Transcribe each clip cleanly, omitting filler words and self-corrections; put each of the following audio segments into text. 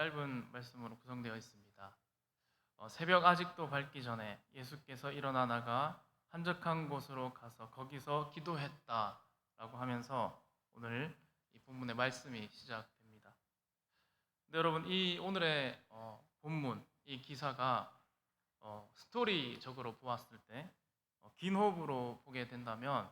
짧은 말씀으로 구성되어 있습니다. 새벽 아직도 밝기 전에 예수께서 일어나 나가 한적한 곳으로 가서 거기서 기도했다라고 하면서 오늘 이 본문의 말씀이 시작됩니다. 근데 여러분, 이 오늘의 본문, 이 기사가 스토리적으로 보았을 때 긴 호흡으로 보게 된다면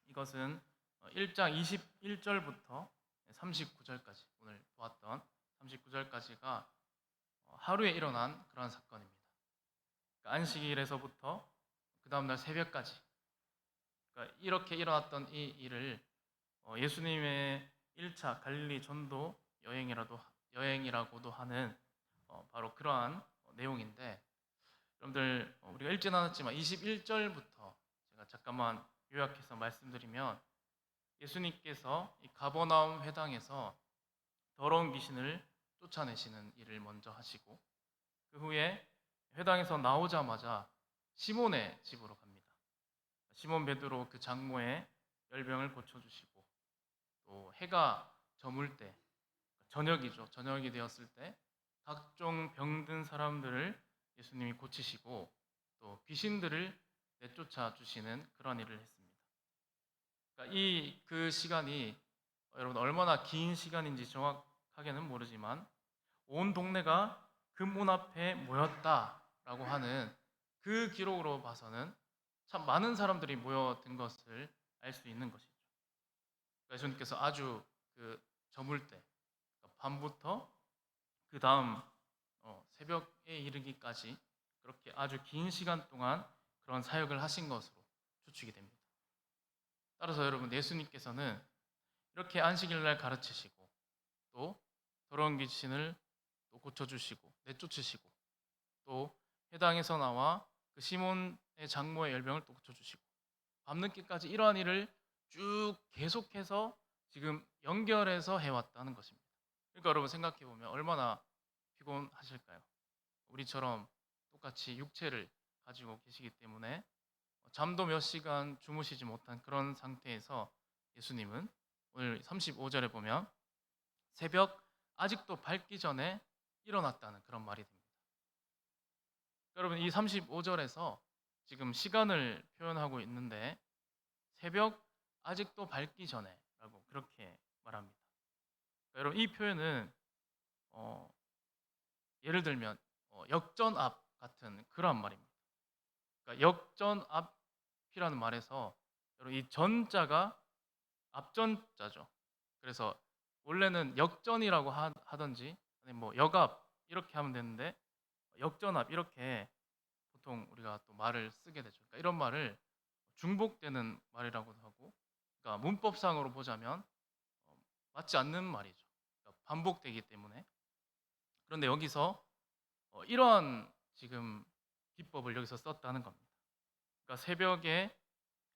이것은 1장 21절부터 39절까지, 오늘 보았던 39절까지가 하루에 일어난 그러한 사건입니다. 그러니까 안식일에서부터 그 다음날 새벽까지, 그러니까 이렇게 일어났던 이 일을 예수님의 1차 갈릴리 전도 여행이라고도 하는 바로 그러한 내용인데, 여러분들 우리가 읽지 않았지만 21절부터 제가 잠깐만 요약해서 말씀드리면, 예수님께서 이 가버나움 회당에서 더러운 귀신을 쫓아내시는 일을 먼저 하시고, 그 후에 회당에서 나오자마자 시몬의 집으로 갑니다. 시몬 베드로 그 장모의 열병을 고쳐주시고, 또 해가 저물 때, 저녁이죠. 저녁이 되었을 때 각종 병든 사람들을 예수님이 고치시고, 또 귀신들을 내쫓아 주시는 그런 일을 했습니다. 그러니까 그 시간이 여러분 얼마나 긴 시간인지 정확하게는 모르지만 온 동네가 그 문 앞에 모였다라고 하는 그 기록으로 봐서는 참 많은 사람들이 모여든 것을 알 수 있는 것이죠. 그러니까 예수님께서 아주 그 저물 때, 그러니까 밤부터 그 다음 새벽에 이르기까지 그렇게 아주 긴 시간 동안 그런 사역을 하신 것으로 추측이 됩니다. 따라서 여러분, 예수님께서는 이렇게 안식일날 가르치시고, 또 더러운 귀신을 또 고쳐주시고 내쫓으시고, 또 회당에서 나와 그 시몬의 장모의 열병을 또 고쳐주시고, 밤늦게까지 이러한 일을 쭉 계속해서 지금 연결해서 해왔다는 것입니다. 그러니까 여러분, 생각해 보면 얼마나 피곤하실까요? 우리처럼 똑같이 육체를 가지고 계시기 때문에 잠도 몇 시간 주무시지 못한 그런 상태에서 예수님은 오늘 35절에 보면 새벽 아직도 밝기 전에 일어났다는 그런 말이 됩니다. 여러분, 이 35절에서 지금 시간을 표현하고 있는데 새벽 아직도 밝기 전에 라고 그렇게 말합니다. 여러분, 이 표현은 예를 들면 역전 앞 같은 그런 말입니다. 그러니까 역전 앞이라는 말에서 여러분, 이 전자가 앞전자죠. 그래서 원래는 역전이라고 하든지 아니면 뭐 역앞 이렇게 하면 되는데 역전앞 이렇게 보통 우리가 또 말을 쓰게 되죠. 그러니까 이런 말을 중복되는 말이라고도 하고, 그러니까 문법상으로 보자면 맞지 않는 말이죠. 그러니까 반복되기 때문에. 그런데 여기서 이러한 지금 기법을 여기서 썼다는 겁니다. 그러니까 새벽에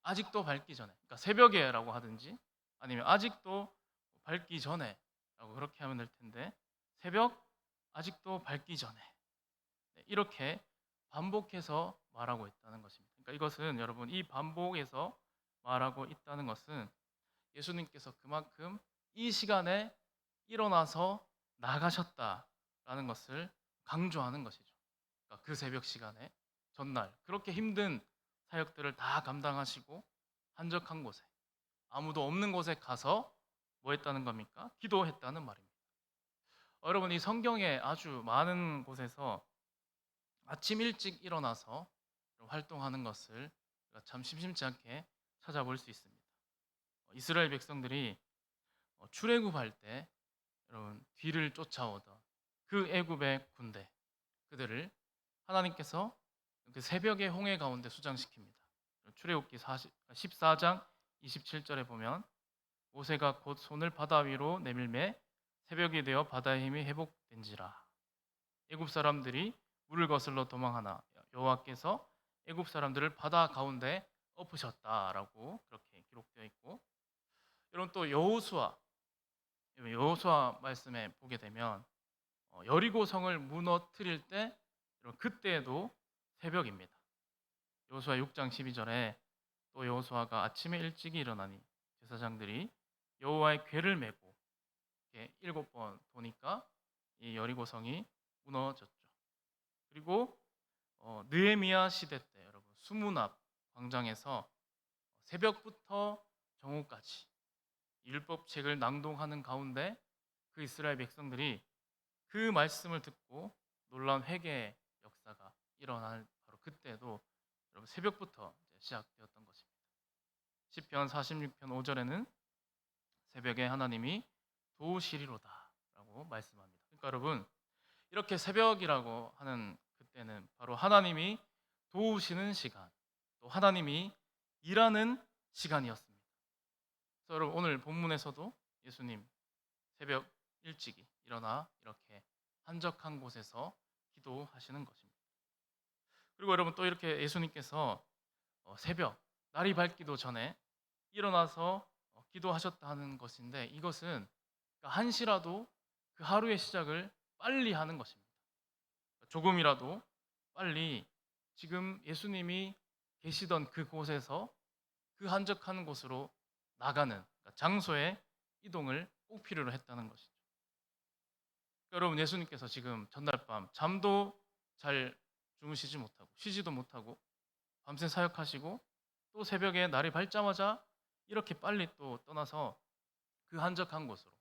아직도 밝기 전에, 그러니까 새벽에라고 하든지 아니면 아직도 밝기 전에라고 그렇게 하면 될 텐데, 새벽 아직도 밝기 전에, 네, 이렇게 반복해서 말하고 있다는 것입니다. 그러니까 이것은 여러분, 이 반복해서 말하고 있다는 것은 예수님께서 그만큼 이 시간에 일어나서 나가셨다라는 것을 강조하는 것이죠. 그러니까 그 새벽 시간에 전날 그렇게 힘든 사역들을 다 감당하시고 한적한 곳에, 아무도 없는 곳에 가서 뭐 했다는 겁니까? 기도했다는 말입니다. 여러분, 이 성경에 아주 많은 곳에서 아침 일찍 일어나서 활동하는 것을 참 심심치 않게 찾아볼 수 있습니다. 이스라엘 백성들이 출애굽할 때 여러분 뒤를 쫓아오던 그 애굽의 군대, 그들을 하나님께서 그 새벽의 홍해 가운데 수장시킵니다. 출애굽기 14장 27절에 보면 모세가 곧 손을 바다 위로 내밀매 새벽이 되어 바다의 힘이 회복된지라. 애굽 사람들이 물을 거슬러 도망하나 여호와께서 애굽 사람들을 바다 가운데 엎으셨다라고 그렇게 기록되어 있고, 여러분 또 여호수아 말씀에 보게 되면 여리고 성을 무너뜨릴 때 그때에도 새벽입니다. 여호수아 6장 12절에 또 여호수아가 아침에 일찍 일어나니 제사장들이 여호와의 궤를 메고 이렇게 7번 도니까 이 여리고성이 무너졌죠. 그리고 느헤미야 시대 때 여러분 수문 앞 광장에서 새벽부터 정오까지 율법책을 낭독하는 가운데 그 이스라엘 백성들이 그 말씀을 듣고 놀라운 회개의 역사가 일어날 바로 그때도 여러분 새벽부터 이제 시작되었던 것입니다. 시편 46편 5절에는 새벽에 하나님이 도우시리로다라고 말씀합니다. 그러니까 여러분 이렇게 새벽이라고 하는 그때는 바로 하나님이 도우시는 시간, 또 하나님이 일하는 시간이었습니다. 그래서 여러분 오늘 본문에서도 예수님 새벽 일찍이 일어나 이렇게 한적한 곳에서 기도하시는 것입니다. 그리고 여러분 또 이렇게 예수님께서 새벽 날이 밝기도 전에 일어나서 기도하셨다 하는 것인데 이것은 한시라도 그 하루의 시작을 빨리 하는 것입니다. 조금이라도 빨리 지금 예수님이 계시던 그곳에서 그 한적한 곳으로 나가는 그러니까 장소의 이동을 꼭 필요로 했다는 것이죠. 여러분 예수님께서 지금 전날 밤 잠도 잘 주무시지 못하고 쉬지도 못하고 밤새 사역하시고 또 새벽에 날이 밝자마자 이렇게 빨리 또 떠나서 그 한적한 곳으로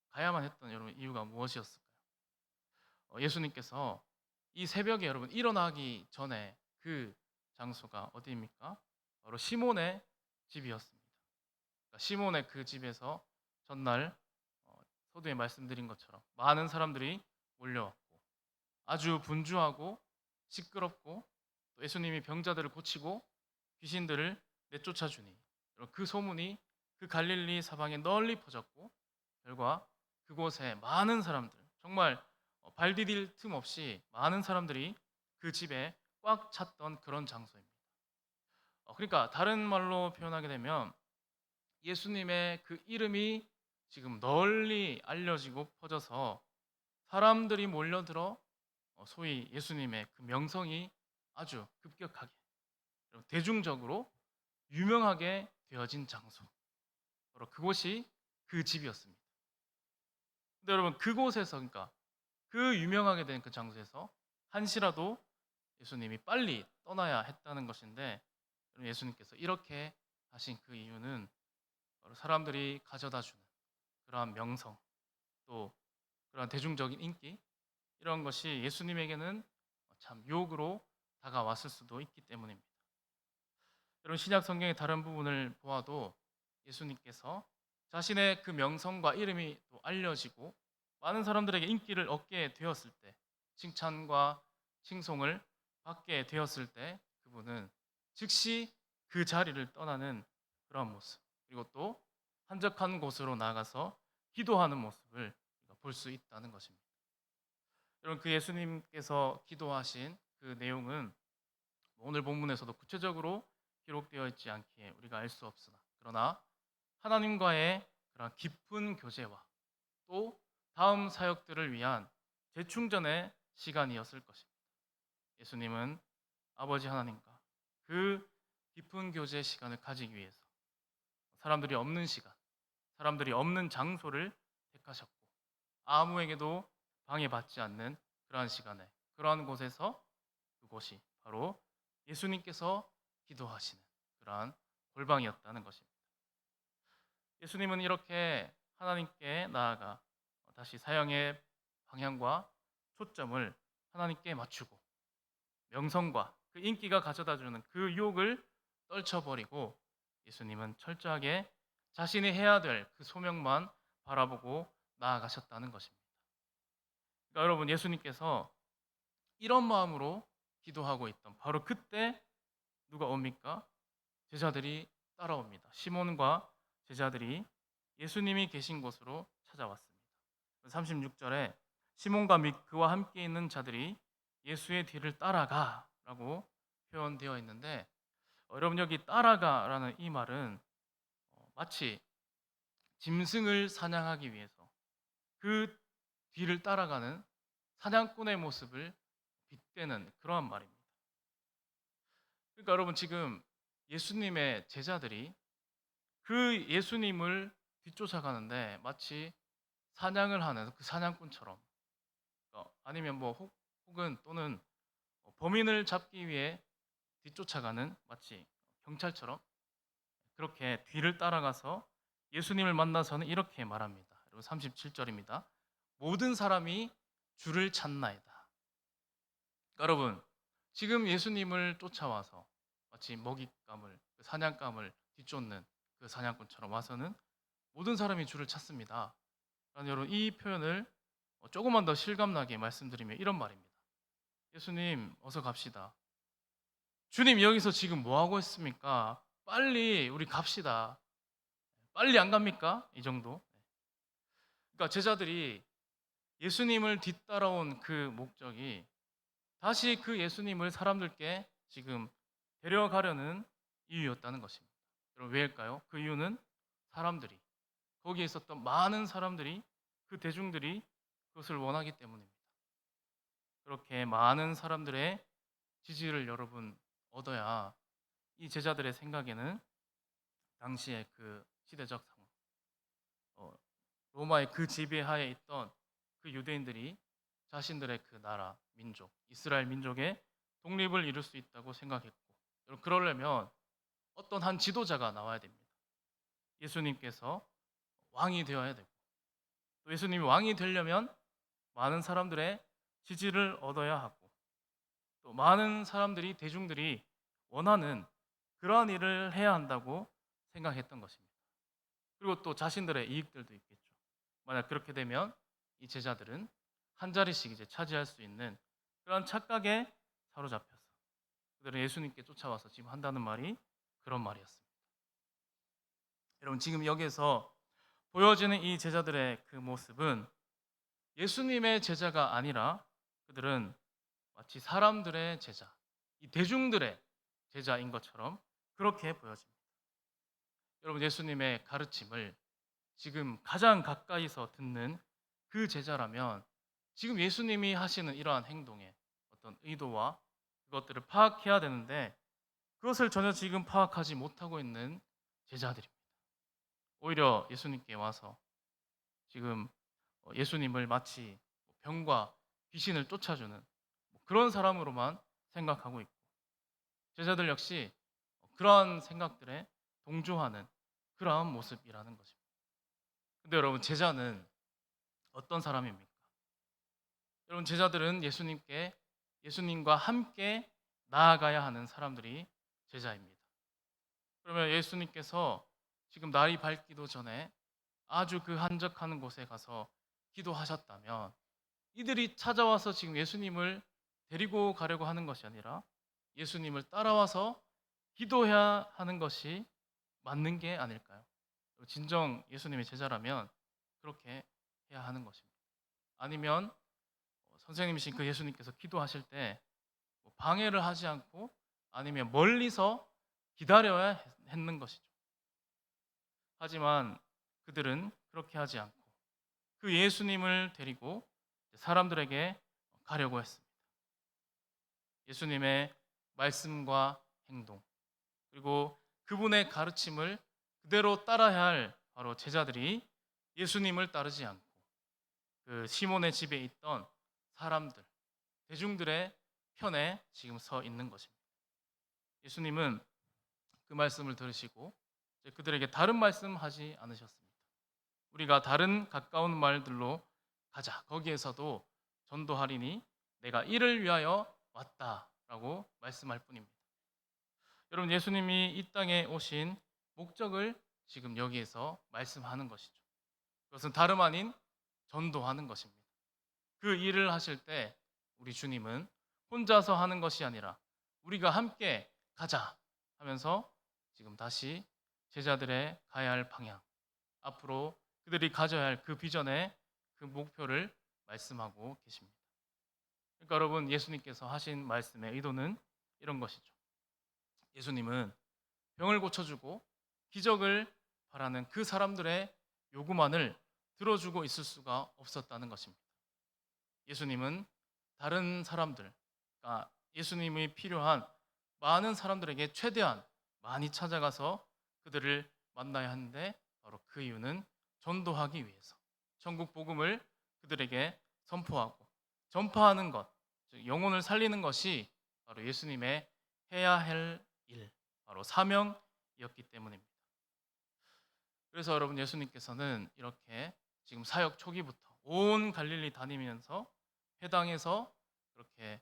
가야만 했던 여러분 이유가 무엇이었을까요? 예수님께서 이 새벽에 여러분 일어나기 전에 그 장소가 어디입니까? 바로 시몬의 집이었습니다. 그러니까 시몬의 그 집에서 전날 서두에 말씀드린 것처럼 많은 사람들이 몰려왔고 아주 분주하고 시끄럽고 또 예수님이 병자들을 고치고 귀신들을 내쫓아 주니 그 소문이 그 갈릴리 사방에 널리 퍼졌고 결과 그곳에 많은 사람들 정말 발 디딜 틈 없이 많은 사람들이 그 집에 꽉 찼던 그런 장소입니다. 그러니까 다른 말로 표현하게 되면 예수님의 그 이름이 지금 널리 알려지고 퍼져서 사람들이 몰려들어 소위 예수님의 그 명성이 아주 급격하게 대중적으로 유명하게 되어진 장소 바로 그곳이 그 집이었습니다. 근데 여러분 그곳에서 그러니까 그 유명하게 된 그 장소에서 한시라도 예수님이 빨리 떠나야 했다는 것인데 예수님께서 이렇게 하신 그 이유는 바로 사람들이 가져다 주는 그러한 명성 또 그러한 대중적인 인기 이런 것이 예수님에게는 참 유혹으로 다가왔을 수도 있기 때문입니다. 여러분 신약 성경의 다른 부분을 보아도 예수님께서 자신의 그 명성과 이름이 또 알려지고 많은 사람들에게 인기를 얻게 되었을 때 칭찬과 칭송을 받게 되었을 때 그분은 즉시 그 자리를 떠나는 그런 모습 그리고 또 한적한 곳으로 나가서 기도하는 모습을 볼 수 있다는 것입니다. 여러분 그 예수님께서 기도하신 그 내용은 오늘 본문에서도 구체적으로 기록되어 있지 않기에 우리가 알 수 없으나 그러나 하나님과의 그런 깊은 교제와 또 다음 사역들을 위한 재충전의 시간이었을 것입니다. 예수님은 아버지 하나님과 그 깊은 교제 시간을 가지기 위해서 사람들이 없는 시간, 사람들이 없는 장소를 택하셨고 아무에게도 방해받지 않는 그러한 시간에 그러한 곳에서 그곳이 바로 예수님께서 기도하시는 그러한 골방이었다는 것입니다. 예수님은 이렇게 하나님께 나아가 다시 사형의 방향과 초점을 하나님께 맞추고 명성과 그 인기가 가져다주는 그 유혹을 떨쳐버리고 예수님은 철저하게 자신이 해야 될 그 소명만 바라보고 나아가셨다는 것입니다. 그러니까 여러분 예수님께서 이런 마음으로 기도하고 있던 바로 그때 누가 옵니까? 제자들이 따라옵니다. 시몬과 제자들이 예수님이 계신 곳으로 찾아왔습니다. 36절에 시몬과 및 그와 함께 있는 자들이 예수의 뒤를 따라가라고 표현되어 있는데 여러분 여기 따라가라는 이 말은 마치 짐승을 사냥하기 위해서 그 뒤를 따라가는 사냥꾼의 모습을 빗대는 그러한 말입니다. 그러니까 여러분 지금 예수님의 제자들이 그 예수님을 뒤쫓아가는데 마치 사냥을 하는 그 사냥꾼처럼 아니면 뭐 혹은 또는 범인을 잡기 위해 뒤쫓아가는 마치 경찰처럼 그렇게 뒤를 따라가서 예수님을 만나서는 이렇게 말합니다. 여러분 37절입니다. 모든 사람이 주를 찾나이다. 여러분 지금 예수님을 쫓아와서 마치 먹잇감을 사냥감을 뒤쫓는 그 사냥꾼처럼 와서는 모든 사람이 주를 찾습니다. 그러나 여러분 이 표현을 조금만 더 실감나게 말씀드리면 이런 말입니다. 예수님 어서 갑시다. 주님 여기서 지금 뭐 하고 있습니까? 빨리 우리 갑시다. 빨리 안 갑니까? 이 정도. 그러니까 제자들이 예수님을 뒤따라온 그 목적이 다시 그 예수님을 사람들께 지금 데려가려는 이유였다는 것입니다. 여러분 왜일까요? 그 이유는 사람들이 거기에 있었던 많은 사람들이 그 대중들이 그것을 원하기 때문입니다. 그렇게 많은 사람들의 지지를 여러분 얻어야 이 제자들의 생각에는 당시의 그 시대적 상황, 로마의 그 지배하에 있던 그 유대인들이 자신들의 그 나라, 민족, 이스라엘 민족의 독립을 이룰 수 있다고 생각했고, 그러려면 어떤 한 지도자가 나와야 됩니다. 예수님께서 왕이 되어야 되고, 또 예수님이 왕이 되려면 많은 사람들의 지지를 얻어야 하고, 또 많은 사람들이 대중들이 원하는 그러한 일을 해야 한다고 생각했던 것입니다. 그리고 또 자신들의 이익들도 있겠죠. 만약 그렇게 되면 이 제자들은 한 자리씩 이제 차지할 수 있는 그런 착각에 사로잡혀서 그들은 예수님께 쫓아와서 지금 한다는 말이 그런 말이었습니다. 여러분 지금 여기에서 보여지는 이 제자들의 그 모습은 예수님의 제자가 아니라 그들은 마치 사람들의 제자, 이 대중들의 제자인 것처럼 그렇게 보여집니다. 여러분 예수님의 가르침을 지금 가장 가까이서 듣는 그 제자라면 지금 예수님이 하시는 이러한 행동의 어떤 의도와 그것들을 파악해야 되는데 그것을 전혀 지금 파악하지 못하고 있는 제자들입니다. 오히려 예수님께 와서 지금 예수님을 마치 병과 귀신을 쫓아주는 그런 사람으로만 생각하고 있고 제자들 역시 그러한 생각들에 동조하는 그러한 모습이라는 것입니다. 근데 여러분 제자는 어떤 사람입니까? 여러분 제자들은 예수님과 함께 나아가야 하는 사람들이 제자입니다. 그러면 예수님께서 지금 날이 밝기도 전에 아주 그 한적한 곳에 가서 기도하셨다면 이들이 찾아와서 지금 예수님을 데리고 가려고 하는 것이 아니라 예수님을 따라와서 기도해야 하는 것이 맞는 게 아닐까요? 진정 예수님의 제자라면 그렇게 해야 하는 것입니다. 아니면 선생님이신 그 예수님께서 기도하실 때 방해를 하지 않고 아니면 멀리서 기다려야 했는 것이죠. 하지만 그들은 그렇게 하지 않고 그 예수님을 데리고 사람들에게 가려고 했습니다. 예수님의 말씀과 행동 그리고 그분의 가르침을 그대로 따라야 할 바로 제자들이 예수님을 따르지 않고 그 시몬의 집에 있던 사람들, 대중들의 편에 지금 서 있는 것입니다. 예수님은 그 말씀을 들으시고 그들에게 다른 말씀 하지 않으셨습니다. 우리가 다른 가까운 말들로 가자. 거기에서도 전도하리니 내가 이를 위하여 왔다라고 말씀할 뿐입니다. 여러분 예수님이 이 땅에 오신 목적을 지금 여기에서 말씀하는 것이죠. 그것은 다름 아닌 전도하는 것입니다. 그 일을 하실 때 우리 주님은 혼자서 하는 것이 아니라 우리가 함께 가자 하면서 지금 다시 제자들의 가야 할 방향, 앞으로 그들이 가져야 할 그 비전의 그 목표를 말씀하고 계십니다. 그러니까 여러분 예수님께서 하신 말씀의 의도는 이런 것이죠. 예수님은 병을 고쳐주고 기적을 바라는 그 사람들의 요구만을 들어주고 있을 수가 없었다는 것입니다. 예수님은 다른 사람들, 그러니까 예수님이 필요한 많은 사람들에게 최대한 많이 찾아가서 그들을 만나야 하는데 바로 그 이유는 전도하기 위해서 천국 복음을 그들에게 선포하고 전파하는 것, 즉 영혼을 살리는 것이 바로 예수님의 해야 할 일, 바로 사명이었기 때문입니다. 그래서 여러분, 예수님께서는 이렇게 지금 사역 초기부터 온 갈릴리 다니면서 회당에서 그렇게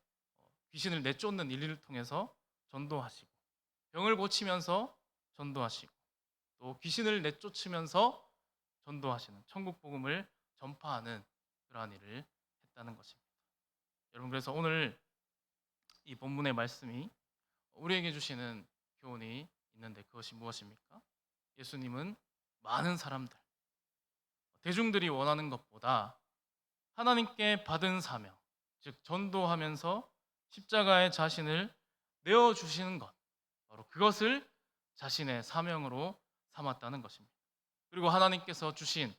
귀신을 내쫓는 일을 통해서 전도하시고, 병을 고치면서 전도하시고, 또 귀신을 내쫓으면서 전도하시는, 천국 복음을 전파하는 그러한 일을 했다는 것입니다. 여러분, 그래서 오늘 이 본문의 말씀이 우리에게 주시는 교훈이 있는데, 그것이 무엇입니까? 예수님은 많은 사람들, 대중들이 원하는 것보다 하나님께 받은 사명, 즉 전도하면서 십자가에 자신을 내어주시는 것, 바로 그것을 자신의 사명으로 삼았다는 것입니다. 그리고 하나님께서 주신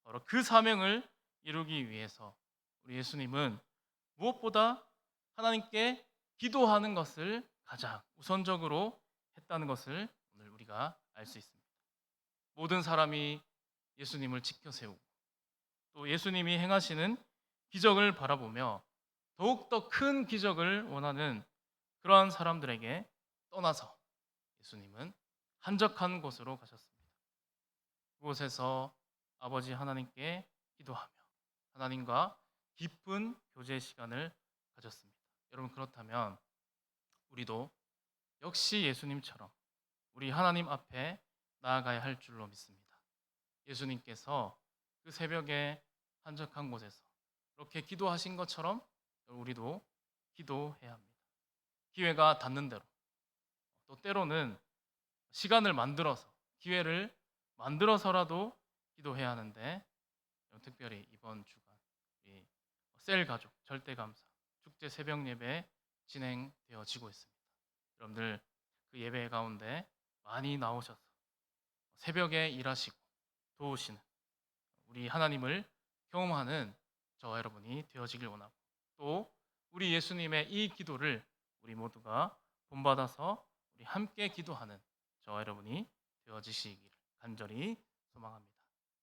바로 그 사명을 이루기 위해서 우리 예수님은 무엇보다 하나님께 기도하는 것을 가장 우선적으로 했다는 것을 오늘 우리가 알 수 있습니다. 모든 사람이 예수님을 지켜 세우고, 또 예수님이 행하시는 기적을 바라보며 더욱더 큰 기적을 원하는 그러한 사람들에게 떠나서 예수님은 한적한 곳으로 가셨습니다. 그곳에서 아버지 하나님께 기도하며 하나님과 깊은 교제 시간을 가졌습니다. 여러분, 그렇다면 우리도 역시 예수님처럼 우리 하나님 앞에 나아가야 할 줄로 믿습니다. 예수님께서 그 새벽에 한적한 곳에서 그렇게 기도하신 것처럼 우리도 기도해야 합니다. 기회가 닿는 대로, 또 때로는 시간을 만들어서, 기회를 만들어서라도 기도해야 하는데, 특별히 이번 주간 우리 셀 가족 절대감사 축제 새벽 예배 진행되어지고 있습니다. 여러분들 그 예배 가운데 많이 나오셔서 새벽에 일하시고 도우시는 우리 하나님을 경험하는 저와 여러분이 되어지길 원하고, 또 우리 예수님의 이 기도를 우리 모두가 본받아서 우리 함께 기도하는 저와 여러분이 되어지시기를 간절히 소망합니다.